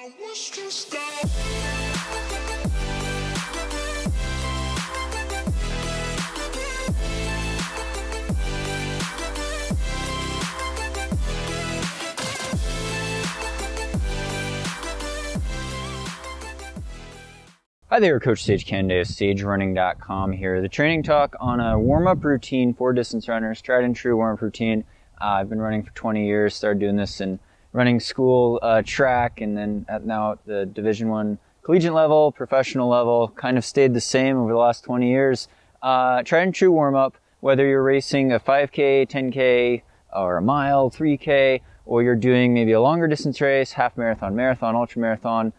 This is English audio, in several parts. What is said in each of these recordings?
Hi there, Coach Sage Kende of SageRunning.com here. The training talk on a warm-up routine for distance runners, tried and true warm-up routine. I've been running for 20 years, started doing this in running school, track, and then now at the Division I collegiate level, professional level, kind of stayed the same over the last 20 years. Tried and true warm-up, whether you're racing a 5K, 10K, or a mile, 3K, or you're doing maybe a longer distance race, half marathon, marathon, ultra marathon.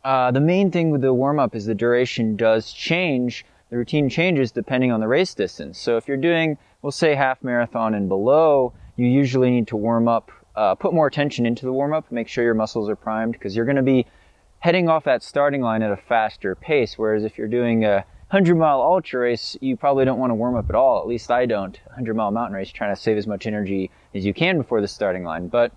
The main thing with the warm-up is the duration does change. The routine changes depending on the race distance. So if you're doing, we'll say half marathon and below, you usually need to warm up, put more attention into the warm-up, make sure your muscles are primed, because you're going to be heading off that starting line at a faster pace. Whereas if you're doing a 100-mile ultra race, you probably don't want to warm up at all. At least I don't. 100-mile mountain race, trying to save as much energy as you can before the starting line. But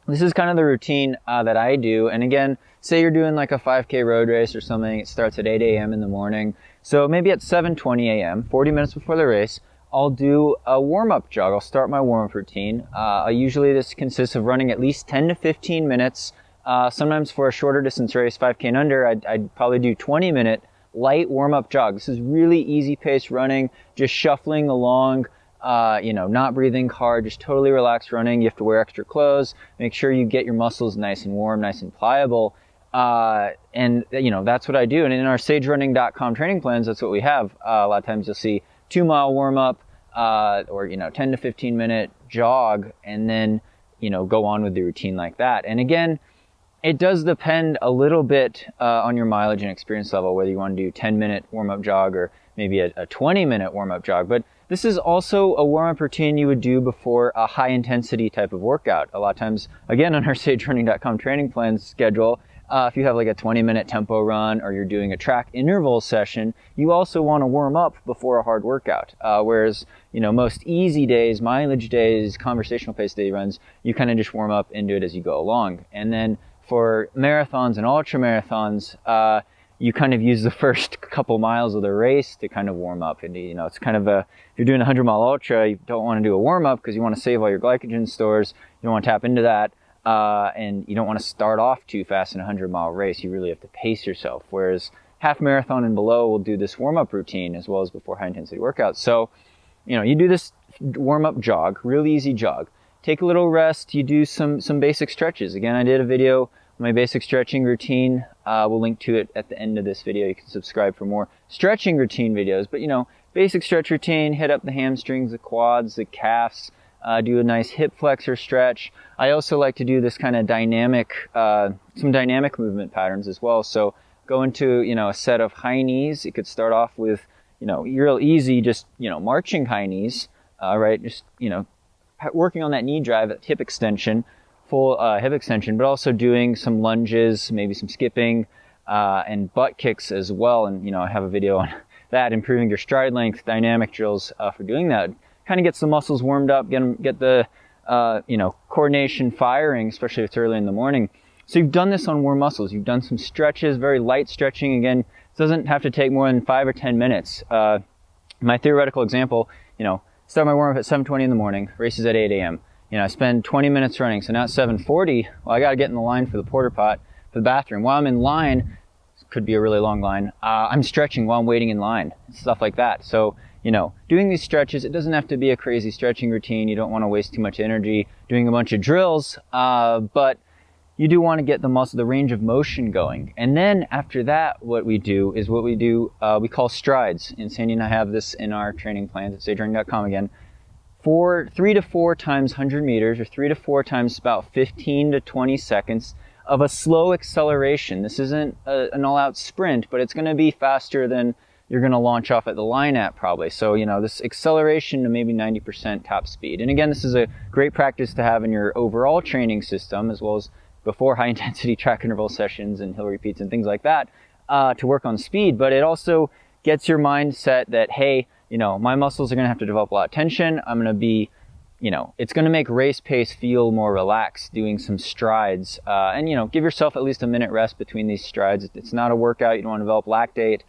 this is kind of the routine that I do. And again, say you're doing like a 5K road race or something. It starts at 8 a.m. in the morning. So maybe at 7:20 a.m., 40 minutes before the race, I'll do a warm-up jog. I'll start my warm-up routine. Usually this consists of running at least 10 to 15 minutes. Sometimes for a shorter distance race, 5K and under, I'd probably do 20-minute light warm-up jog. This is really easy pace running, just shuffling along. Not breathing hard, just totally relaxed running. You have to wear extra clothes. Make sure you get your muscles nice and warm, nice and pliable. That's what I do. And in our SageRunning.com training plans, that's what we have. A lot of times you'll see 2-mile warm-up, or 10 to 15 minute jog, and then, go on with the routine like that. And again, it does depend a little bit on your mileage and experience level, whether you want to do 10-minute warm-up jog or maybe a 20-minute warm-up jog. But this is also a warm-up routine you would do before a high-intensity type of workout. A lot of times, again, on our SageRunning.com training plan schedule, if you have like a 20-minute tempo run or you're doing a track interval session, you also want to warm up before a hard workout. Whereas, most easy days, mileage days, conversational pace day runs, you kind of just warm up and do it as you go along. And then for marathons and ultra marathons, you kind of use the first couple miles of the race to kind of warm up. And, it's kind of if you're doing a 100-mile ultra, you don't want to do a warm-up because you want to save all your glycogen stores. You don't want to tap into that. And you don't want to start off too fast in a 100-mile race. You really have to pace yourself. Whereas half marathon and below will do this warm-up routine as well as before high-intensity workouts. So, you do this warm-up jog, really easy jog. Take a little rest. You do some basic stretches. Again, I did a video on my basic stretching routine. We'll link to it at the end of this video. You can subscribe for more stretching routine videos. But, basic stretch routine, hit up the hamstrings, the quads, the calves, do a nice hip flexor stretch. I also like to do this kind of dynamic, some dynamic movement patterns as well. So go into, a set of high knees. You could start off with, real easy, just, marching high knees, right? Just, working on that knee drive, that hip extension, full hip extension, but also doing some lunges, maybe some skipping, and butt kicks as well. And, I have a video on that, improving your stride length, dynamic drills for doing that. Kind of gets the muscles warmed up, get the, coordination firing, especially if it's early in the morning. So you've done this on warm muscles. You've done some stretches, very light stretching. Again, it doesn't have to take more than 5 or 10 minutes. My theoretical example, start my warm-up at 7:20 in the morning, races at 8 a.m. I spend 20 minutes running. So now at 7:40, well, I got to get in the line for the porta pot, for the bathroom. While I'm in line, could be a really long line, I'm stretching while I'm waiting in line, stuff like that. So, doing these stretches, it doesn't have to be a crazy stretching routine. You don't want to waste too much energy doing a bunch of drills, but you do want to get the range of motion going. And then after that, what we we call strides. And Sandy and I have this in our training plans at SageRunning.com again. 3 to 4 times 100 meters, or 3 to 4 times about 15 to 20 seconds of a slow acceleration. This isn't an all-out sprint, but it's going to be faster than you're going to launch off at the line at probably. So, this acceleration to maybe 90% top speed. And again, this is a great practice to have in your overall training system, as well as before high intensity track interval sessions and hill repeats and things like that, to work on speed. But it also gets your mindset that, hey, my muscles are going to have to develop a lot of tension. I'm going to be it's going to make race pace feel more relaxed doing some strides. And, give yourself at least a minute rest between these strides. It's not a workout. You don't want to develop lactate.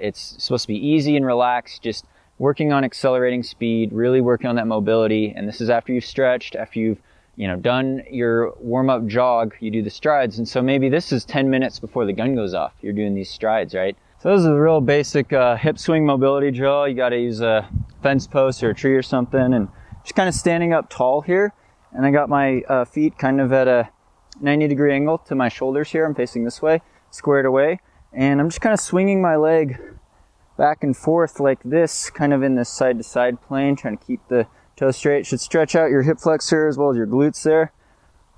It's supposed to be easy and relaxed, just working on accelerating speed, really working on that mobility. And this is after you've stretched, after you've, done your warm-up jog, you do the strides. And so maybe this is 10 minutes before the gun goes off. You're doing these strides, right? So this is a real basic hip swing mobility drill. You got to use a fence post or a tree or something, and just kind of standing up tall here. And I got my feet kind of at a 90-degree angle to my shoulders here. I'm facing this way, squared away. And I'm just kind of swinging my leg back and forth like this, kind of in this side-to-side plane, trying to keep the toes straight. It should stretch out your hip flexor as well as your glutes there.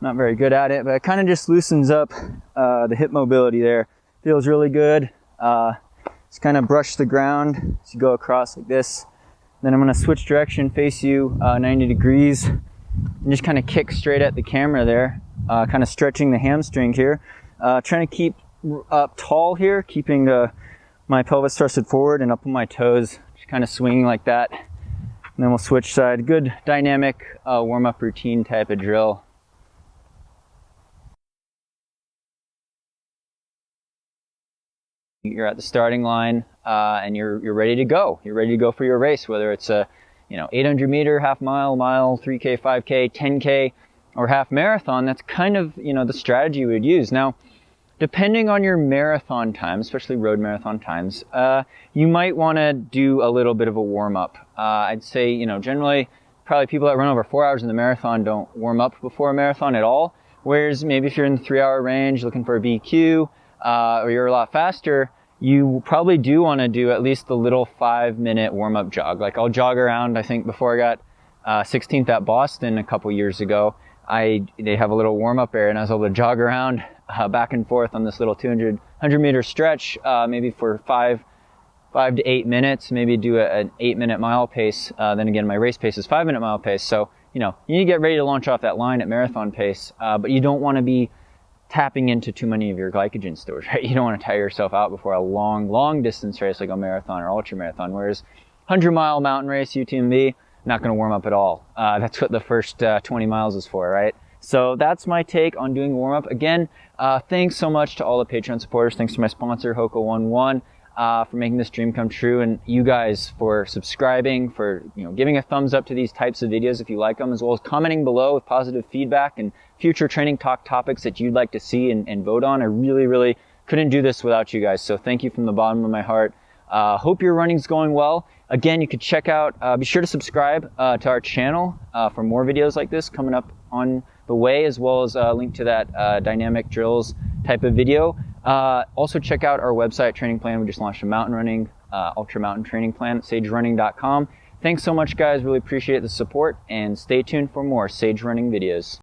Not very good at it, but it kind of just loosens up the hip mobility there. Feels really good. Just kind of brush the ground as you go across like this. Then I'm going to switch direction, face you 90 degrees, and just kind of kick straight at the camera there, kind of stretching the hamstring here. Trying to keep up tall here, keeping my pelvis thrusted forward and up on my toes, just kind of swinging like that. And then we'll switch side. Good dynamic warm-up routine type of drill. You're at the starting line and you're ready to go. You're ready to go for your race, whether it's a 800 meter, half mile, 3K, 5K, 10K, or half marathon. That's kind of the strategy we would use. Now, depending on your marathon time, especially road marathon times, you might want to do a little bit of a warm up. I'd say generally probably people that run over 4 hours in the marathon don't warm up before a marathon at all. Whereas maybe if you're in the 3-hour range looking for a BQ, or you're a lot faster, you probably do want to do at least the little 5-minute warm-up jog. Like I'll jog around, I think before I got 16th at Boston a couple years ago, they have a little warm-up area, and I was able to jog around back and forth on this little 100 meter stretch, maybe for 5 to 8 minutes, maybe do an 8-minute mile pace. Then again, my race pace is 5-minute mile pace. So, you need to get ready to launch off that line at marathon pace, but you don't want to be tapping into too many of your glycogen stores, right? You don't want to tire yourself out before a long distance race like a marathon or ultra marathon, whereas 100-mile mountain race, UTMB, not going to warm up at all. That's what the first 20 miles is for, right? So that's my take on doing warm up. Again, thanks so much to all the Patreon supporters. Thanks to my sponsor, Hoka11, for making this dream come true, and you guys for subscribing, for giving a thumbs up to these types of videos if you like them, as well as commenting below with positive feedback and future training talk topics that you'd like to see and vote on. I really couldn't do this without you guys, so thank you from the bottom of my heart. Hope your running's going well. Again, you could check out, be sure to subscribe to our channel for more videos like this coming up on the way, as well as a link to that dynamic drills type of video. Also check out our website training plan. We just launched a mountain running, ultra mountain training plan at sagerunning.com. Thanks so much, guys. Really appreciate the support, and stay tuned for more Sage Running videos.